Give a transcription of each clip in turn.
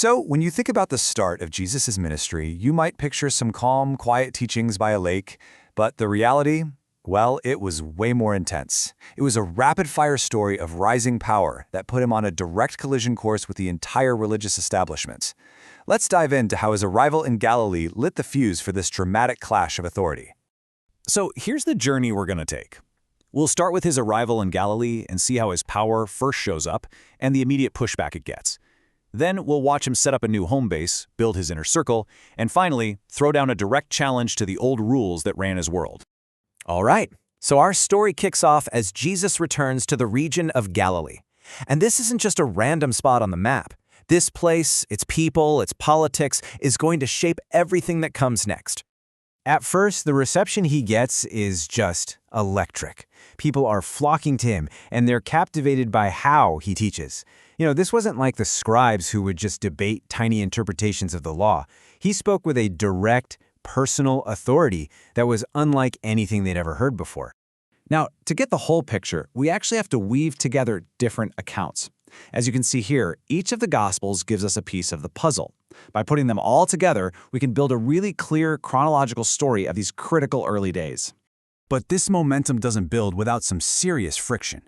So, when you think about the start of Jesus' ministry, you might picture some calm, quiet teachings by a lake, but the reality, well, it was way more intense. It was a rapid-fire story of rising power that put him on a direct collision course with the entire religious establishment. Let's dive into how his arrival in Galilee lit the fuse for this dramatic clash of authority. So, here's the journey we're going to take. We'll start with his arrival in Galilee and see how his power first shows up and the immediate pushback it gets. Then we'll watch him set up a new home base, build his inner circle, and finally, throw down a direct challenge to the old rules that ran his world. All right, so our story kicks off as Jesus returns to the region of Galilee. And this isn't just a random spot on the map. This place, its people, its politics, is going to shape everything that comes next. At first, the reception he gets is just electric. People are flocking to him, and they're captivated by how he teaches. This wasn't like the scribes who would just debate tiny interpretations of the law. He spoke with a direct, personal authority that was unlike anything they'd ever heard before. Now, to get the whole picture, we actually have to weave together different accounts. As you can see here, each of the Gospels gives us a piece of the puzzle. By putting them all together, we can build a really clear chronological story of these critical early days. But this momentum doesn't build without some serious friction.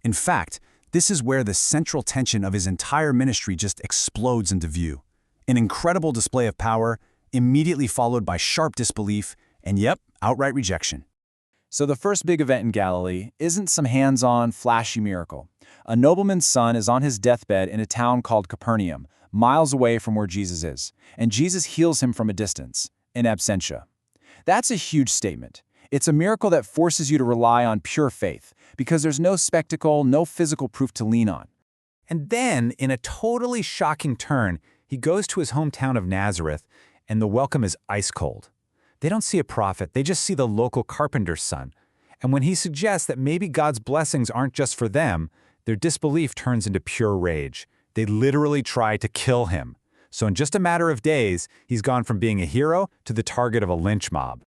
In fact, this is where the central tension of his entire ministry just explodes into view. An incredible display of power, immediately followed by sharp disbelief, and outright rejection. So the first big event in Galilee isn't some hands-on, flashy miracle. A nobleman's son is on his deathbed in a town called Capernaum, miles away from where Jesus is, and Jesus heals him from a distance, in absentia. That's a huge statement. It's a miracle that forces you to rely on pure faith, because there's no spectacle, no physical proof to lean on. And then, in a totally shocking turn, he goes to his hometown of Nazareth, and the welcome is ice cold. They don't see a prophet, they just see the local carpenter's son. And when he suggests that maybe God's blessings aren't just for them, their disbelief turns into pure rage. They literally try to kill him. So in just a matter of days, he's gone from being a hero to the target of a lynch mob.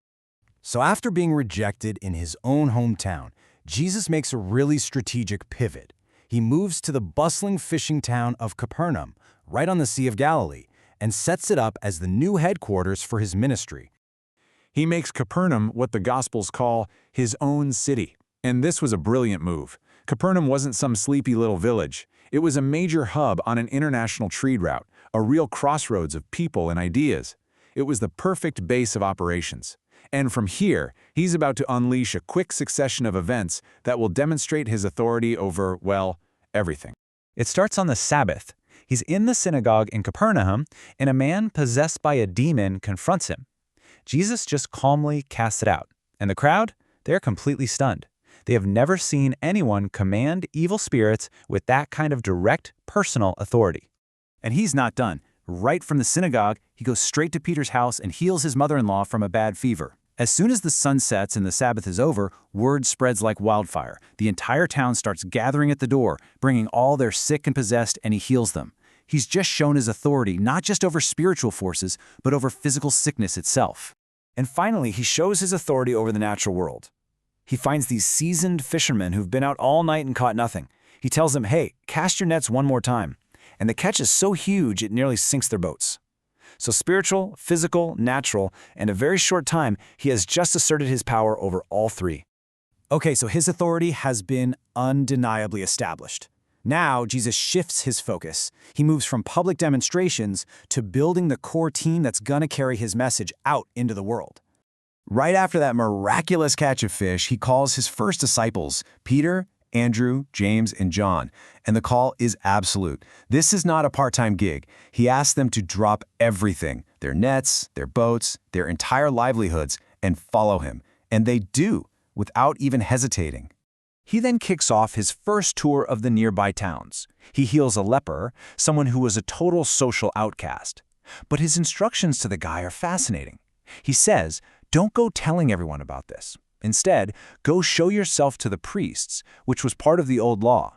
So after being rejected in his own hometown, Jesus makes a really strategic pivot. He moves to the bustling fishing town of Capernaum, right on the Sea of Galilee, and sets it up as the new headquarters for his ministry. He makes Capernaum what the Gospels call his own city. And this was a brilliant move. Capernaum wasn't some sleepy little village. It was a major hub on an international trade route, a real crossroads of people and ideas. It was the perfect base of operations. And from here, he's about to unleash a quick succession of events that will demonstrate his authority over, everything. It starts on the Sabbath. He's in the synagogue in Capernaum, and a man possessed by a demon confronts him. Jesus just calmly casts it out, and the crowd, they're completely stunned. They have never seen anyone command evil spirits with that kind of direct, personal authority. And he's not done. Right from the synagogue, he goes straight to Peter's house and heals his mother-in-law from a bad fever. As soon as the sun sets and the Sabbath is over, word spreads like wildfire. The entire town starts gathering at the door, bringing all their sick and possessed, and he heals them. He's just shown his authority not just over spiritual forces, but over physical sickness itself. And finally, he shows his authority over the natural world. He finds these seasoned fishermen who've been out all night and caught nothing. He tells them, hey, cast your nets one more time. And the catch is so huge it nearly sinks their boats. So spiritual, physical, natural, in a very short time, he has just asserted his power over all three. Okay, so his authority has been undeniably established. Now, Jesus shifts his focus. He moves from public demonstrations to building the core team that's gonna carry his message out into the world. Right after that miraculous catch of fish, he calls his first disciples, Peter, Andrew, James, and John, and the call is absolute. This is not a part-time gig. He asks them to drop everything, their nets, their boats, their entire livelihoods, and follow him. And they do, without even hesitating. He then kicks off his first tour of the nearby towns. He heals a leper, someone who was a total social outcast. But his instructions to the guy are fascinating. He says, don't go telling everyone about this. Instead, go show yourself to the priests, which was part of the old law.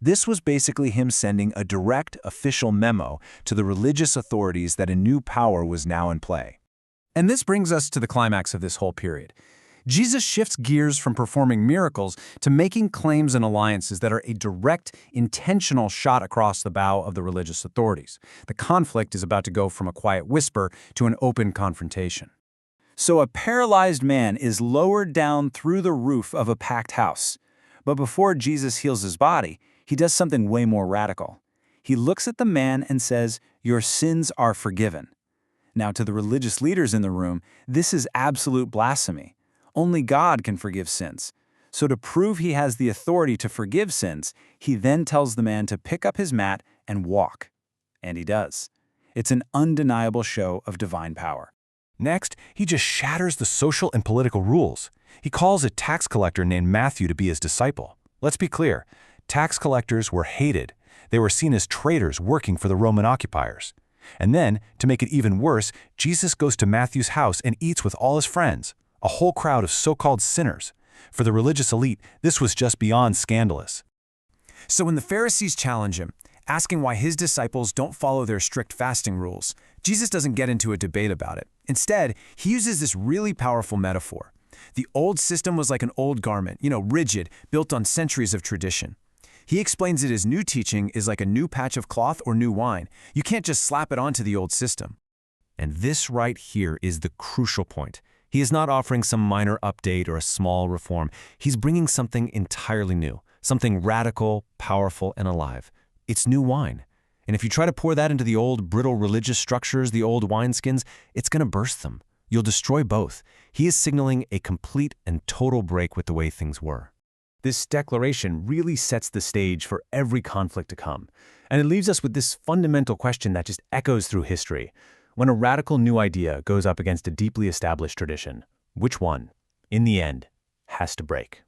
This was basically him sending a direct official memo to the religious authorities that a new power was now in play. And this brings us to the climax of this whole period. Jesus shifts gears from performing miracles to making claims and alliances that are a direct, intentional shot across the bow of the religious authorities. The conflict is about to go from a quiet whisper to an open confrontation. So a paralyzed man is lowered down through the roof of a packed house. But before Jesus heals his body, he does something way more radical. He looks at the man and says, "Your sins are forgiven." Now, to the religious leaders in the room, this is absolute blasphemy. Only God can forgive sins. So to prove he has the authority to forgive sins, he then tells the man to pick up his mat and walk. And he does. It's an undeniable show of divine power. Next, he just shatters the social and political rules. He calls a tax collector named Matthew to be his disciple. Let's be clear, tax collectors were hated. They were seen as traitors working for the Roman occupiers. And then, to make it even worse, Jesus goes to Matthew's house and eats with all his friends, a whole crowd of so-called sinners. For the religious elite, this was just beyond scandalous. So when the Pharisees challenge him, asking why his disciples don't follow their strict fasting rules, Jesus doesn't get into a debate about it. Instead, he uses this really powerful metaphor. The old system was like an old garment, rigid, built on centuries of tradition. He explains it as new teaching is like a new patch of cloth or new wine. You can't just slap it onto the old system. And this right here is the crucial point. He is not offering some minor update or a small reform. He's bringing something entirely new, something radical, powerful, and alive. It's new wine. And if you try to pour that into the old, brittle religious structures, the old wineskins, it's going to burst them. You'll destroy both. He is signaling a complete and total break with the way things were. This declaration really sets the stage for every conflict to come. And it leaves us with this fundamental question that just echoes through history. When a radical new idea goes up against a deeply established tradition, which one, in the end, has to break?